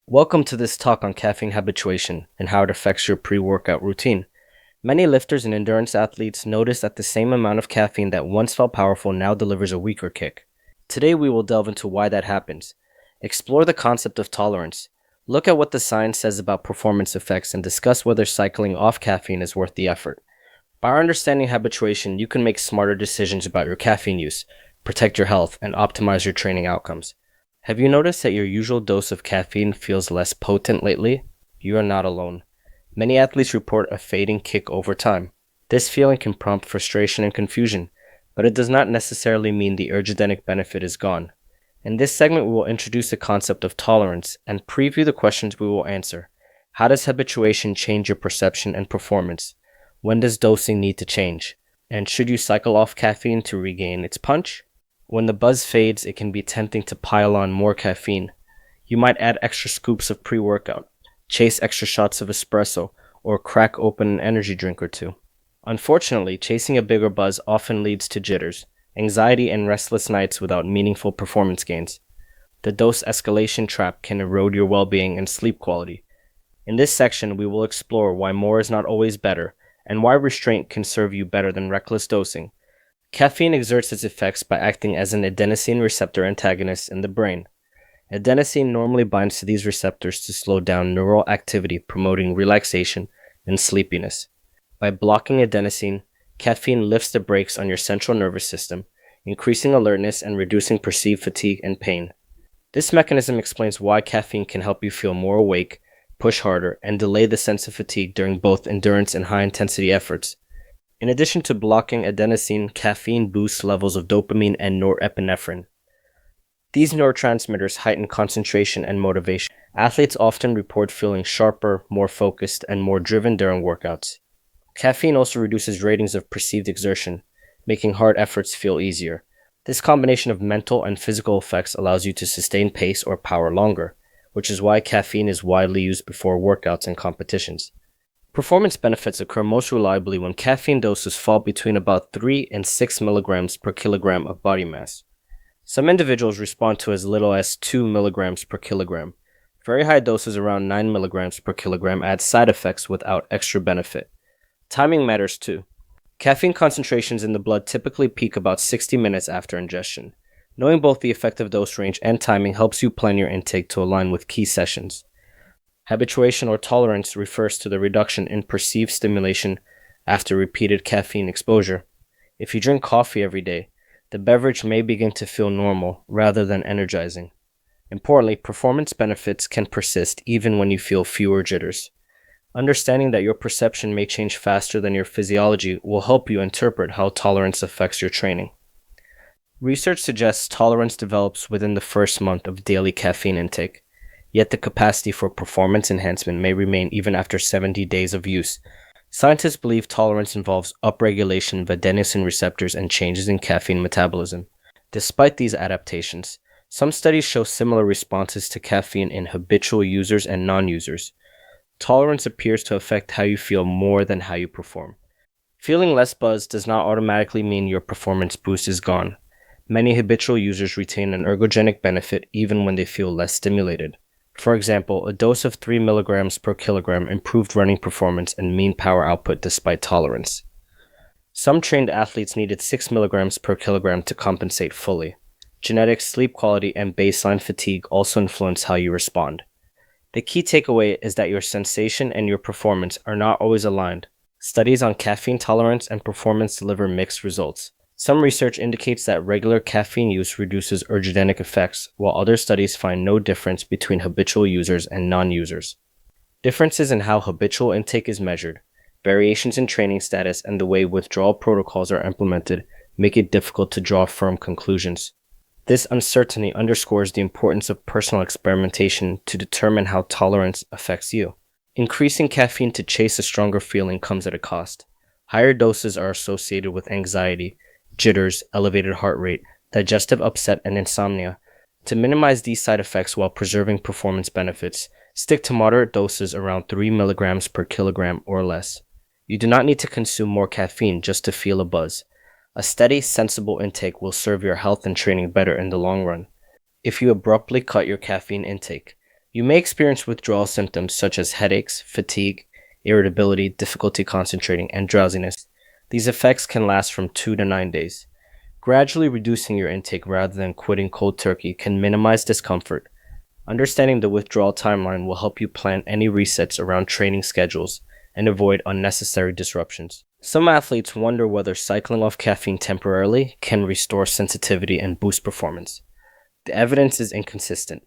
Welcome to this talk on caffeine habituation and how it affects your pre-workout routine. Many lifters and endurance athletes notice that the same amount of caffeine that once felt powerful now delivers a weaker kick. Today we will delve into why that happens, explore the concept of tolerance, look at what the science says about performance effects, and discuss whether cycling off caffeine is worth the effort. By understanding habituation, you can make smarter decisions about your caffeine use, protect your health, and optimize your training outcomes. Have you noticed that your usual dose of caffeine feels less potent lately? You are not alone. Many athletes report a fading kick over time. This feeling can prompt frustration and confusion, but it does not necessarily mean the ergogenic benefit is gone. In this segment, we will introduce the concept of tolerance and preview the questions we will answer. How does habituation change your perception and performance? When does dosing need to change? And should you cycle off caffeine to regain its punch? When the buzz fades, it can be tempting to pile on more caffeine. You might add extra scoops of pre-workout, chase extra shots of espresso, or crack open an energy drink or two. Unfortunately, chasing a bigger buzz often leads to jitters, anxiety, and restless nights without meaningful performance gains. The dose escalation trap can erode your well-being and sleep quality. In this section, we will explore why more is not always better, and why restraint can serve you better than reckless dosing. Caffeine exerts its effects by acting as an adenosine receptor antagonist in the brain. Adenosine normally binds to these receptors to slow down neural activity, promoting relaxation and sleepiness. By blocking adenosine, caffeine lifts the brakes on your central nervous system, increasing alertness and reducing perceived fatigue and pain. This mechanism explains why caffeine can help you feel more awake, push harder, and delay the sense of fatigue during both endurance and high-intensity efforts. In addition to blocking adenosine, caffeine boosts levels of dopamine and norepinephrine. These neurotransmitters heighten concentration and motivation. Athletes often report feeling sharper, more focused, and more driven during workouts. Caffeine also reduces ratings of perceived exertion, making hard efforts feel easier. This combination of mental and physical effects allows you to sustain pace or power longer, which is why caffeine is widely used before workouts and competitions. Performance benefits occur most reliably when caffeine doses fall between about 3 and 6 milligrams per kilogram of body mass. Some individuals respond to as little as 2 milligrams per kilogram. Very high doses around 9 milligrams per kilogram add side effects without extra benefit. Timing matters too. Caffeine concentrations in the blood typically peak about 60 minutes after ingestion. Knowing both the effective dose range and timing helps you plan your intake to align with key sessions. Habituation or tolerance refers to the reduction in perceived stimulation after repeated caffeine exposure. If you drink coffee every day, the beverage may begin to feel normal rather than energizing. Importantly, performance benefits can persist even when you feel fewer jitters. Understanding that your perception may change faster than your physiology will help you interpret how tolerance affects your training. Research suggests tolerance develops within the first month of daily caffeine intake. Yet the capacity for performance enhancement may remain even after 70 days of use. Scientists believe tolerance involves upregulation of adenosine receptors and changes in caffeine metabolism. Despite these adaptations, some studies show similar responses to caffeine in habitual users and non-users. Tolerance appears to affect how you feel more than how you perform. Feeling less buzzed does not automatically mean your performance boost is gone. Many habitual users retain an ergogenic benefit even when they feel less stimulated. For example, a dose of 3 milligrams per kilogram improved running performance and mean power output despite tolerance. Some trained athletes needed 6 milligrams per kilogram to compensate fully. Genetics, sleep quality, and baseline fatigue also influence how you respond. The key takeaway is that your sensation and your performance are not always aligned. Studies on caffeine tolerance and performance deliver mixed results. Some research indicates that regular caffeine use reduces ergogenic effects, while other studies find no difference between habitual users and non-users. Differences in how habitual intake is measured, variations in training status, and the way withdrawal protocols are implemented make it difficult to draw firm conclusions. This uncertainty underscores the importance of personal experimentation to determine how tolerance affects you. Increasing caffeine to chase a stronger feeling comes at a cost. Higher doses are associated with anxiety, jitters, elevated heart rate, digestive upset, and insomnia. To minimize these side effects while preserving performance benefits, stick to moderate doses around 3 milligrams per kilogram or less. You do not need to consume more caffeine just to feel a buzz. A steady, sensible intake will serve your health and training better in the long run. If you abruptly cut your caffeine intake, You may experience withdrawal symptoms such as headaches, fatigue, irritability, difficulty concentrating, and drowsiness. These effects can last from 2 to 9 days. Gradually reducing your intake rather than quitting cold turkey can minimize discomfort. Understanding the withdrawal timeline will help you plan any resets around training schedules and avoid unnecessary disruptions. Some athletes wonder whether cycling off caffeine temporarily can restore sensitivity and boost performance. The evidence is inconsistent.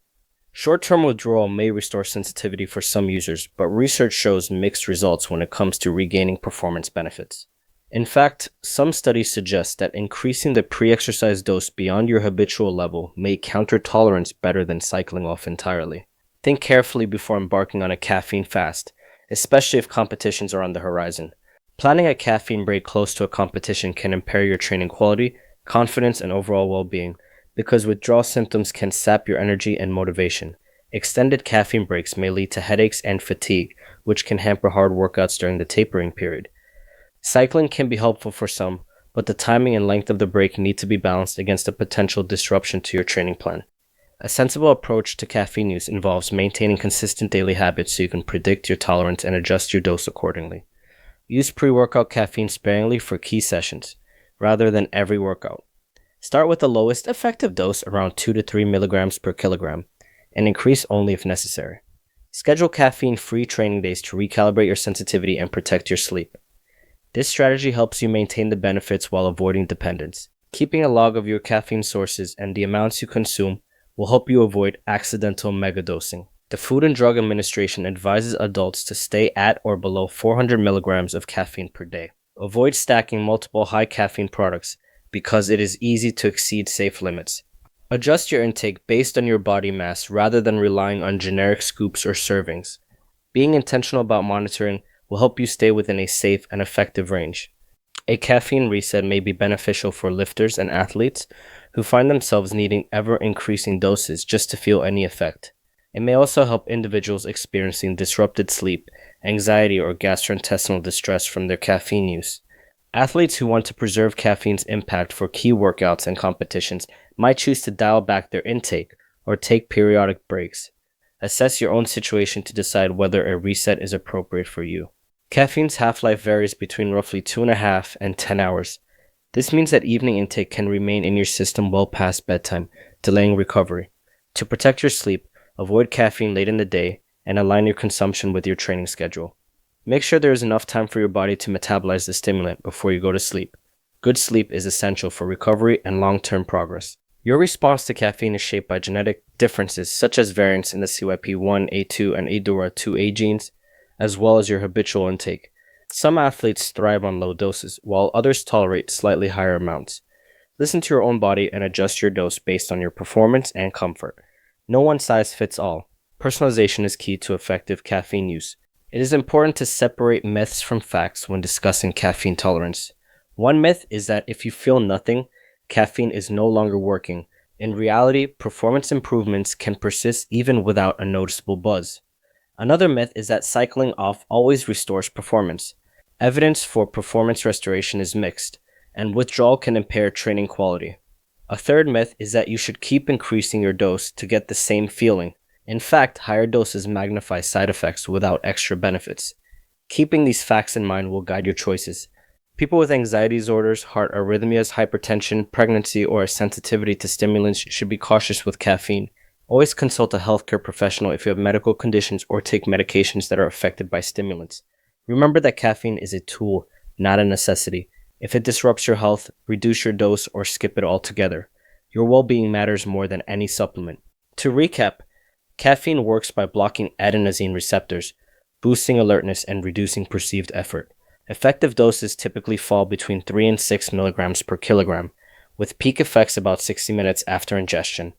Short-term withdrawal may restore sensitivity for some users, but research shows mixed results when it comes to regaining performance benefits. In fact, some studies suggest that increasing the pre-exercise dose beyond your habitual level may counter tolerance better than cycling off entirely. Think carefully before embarking on a caffeine fast, especially if competitions are on the horizon. Planning a caffeine break close to a competition can impair your training quality, confidence, and overall well-being, because withdrawal symptoms can sap your energy and motivation. Extended caffeine breaks may lead to headaches and fatigue, which can hamper hard workouts during the tapering period. Cycling can be helpful for some, but the timing and length of the break need to be balanced against a potential disruption to your training plan. A sensible approach to caffeine use involves maintaining consistent daily habits so you can predict your tolerance and adjust your dose accordingly. Use pre-workout caffeine sparingly for key sessions, rather than every workout. Start with the lowest effective dose around 2 to 3 milligrams per kilogram, and increase only if necessary. Schedule caffeine-free training days to recalibrate your sensitivity and protect your sleep. This strategy helps you maintain the benefits while avoiding dependence. Keeping a log of your caffeine sources and the amounts you consume will help you avoid accidental megadosing. The Food and Drug Administration advises adults to stay at or below 400 milligrams of caffeine per day. Avoid stacking multiple high caffeine products because it is easy to exceed safe limits. Adjust your intake based on your body mass rather than relying on generic scoops or servings. Being intentional about monitoring will help you stay within a safe and effective range. A caffeine reset may be beneficial for lifters and athletes who find themselves needing ever-increasing doses just to feel any effect. It may also help individuals experiencing disrupted sleep, anxiety, or gastrointestinal distress from their caffeine use. Athletes who want to preserve caffeine's impact for key workouts and competitions might choose to dial back their intake or take periodic breaks. Assess your own situation to decide whether a reset is appropriate for you. Caffeine's half-life varies between roughly 2.5 and 10 hours. This means that evening intake can remain in your system well past bedtime, delaying recovery. To protect your sleep, avoid caffeine late in the day and align your consumption with your training schedule. Make sure there is enough time for your body to metabolize the stimulant before you go to sleep. Good sleep is essential for recovery and long-term progress. Your response to caffeine is shaped by genetic differences such as variants in the CYP1, A2, and ADORA2A genes, as well as your habitual intake. Some athletes thrive on low doses, while others tolerate slightly higher amounts. Listen to your own body and adjust your dose based on your performance and comfort. No one size fits all. Personalization is key to effective caffeine use. It is important to separate myths from facts when discussing caffeine tolerance. One myth is that if you feel nothing, caffeine is no longer working. In reality, performance improvements can persist even without a noticeable buzz. Another myth is that cycling off always restores performance. Evidence for performance restoration is mixed, and withdrawal can impair training quality. A third myth is that you should keep increasing your dose to get the same feeling. In fact, higher doses magnify side effects without extra benefits. Keeping these facts in mind will guide your choices. People with anxiety disorders, heart arrhythmias, hypertension, pregnancy, or a sensitivity to stimulants should be cautious with caffeine. Always consult a healthcare professional if you have medical conditions or take medications that are affected by stimulants. Remember that caffeine is a tool, not a necessity. If it disrupts your health, reduce your dose or skip it altogether. Your well-being matters more than any supplement. To recap, caffeine works by blocking adenosine receptors, boosting alertness, and reducing perceived effort. Effective doses typically fall between 3 and 6 milligrams per kilogram, with peak effects about 60 minutes after ingestion.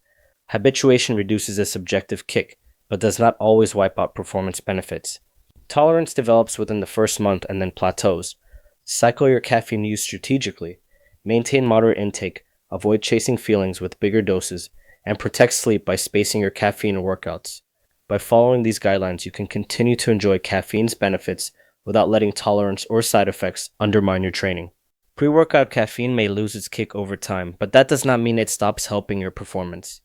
Habituation reduces a subjective kick, but does not always wipe out performance benefits. Tolerance develops within the first month and then plateaus. Cycle your caffeine use strategically. Maintain moderate intake, avoid chasing feelings with bigger doses, and protect sleep by spacing your caffeine workouts. By following these guidelines, you can continue to enjoy caffeine's benefits without letting tolerance or side effects undermine your training. Pre-workout caffeine may lose its kick over time, but that does not mean it stops helping your performance.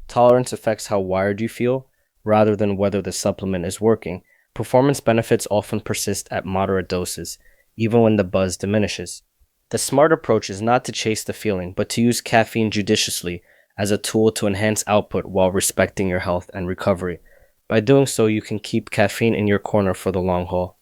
Tolerance affects how wired you feel, rather than whether the supplement is working, performance benefits often persist at moderate doses, even when the buzz diminishes. The smart approach is not to chase the feeling, but to use caffeine judiciously as a tool to enhance output while respecting your health and recovery. By doing so, you can keep caffeine in your corner for the long haul.